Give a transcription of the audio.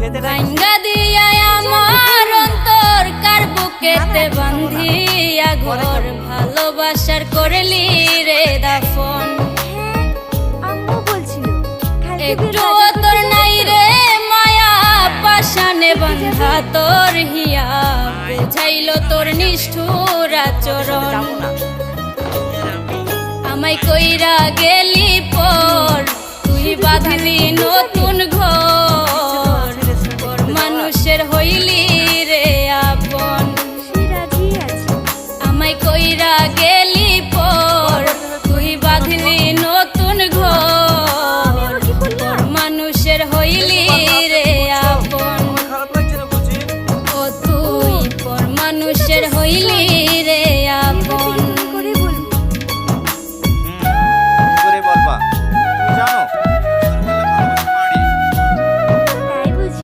ভাঙ্গা দিয়া আমার অন্তর কার বুকেতে বান্ধিয়া ঘর ভালোবাসার করলি রে দাফন। একটু তোর নাই রে মায়া পাশানে বান্ধা তোর হিয়া বুঝাইল তোর নিষ্ঠুর আচরণ। আমায় কইরা গেলি পর তুই বাঁধলি নতুন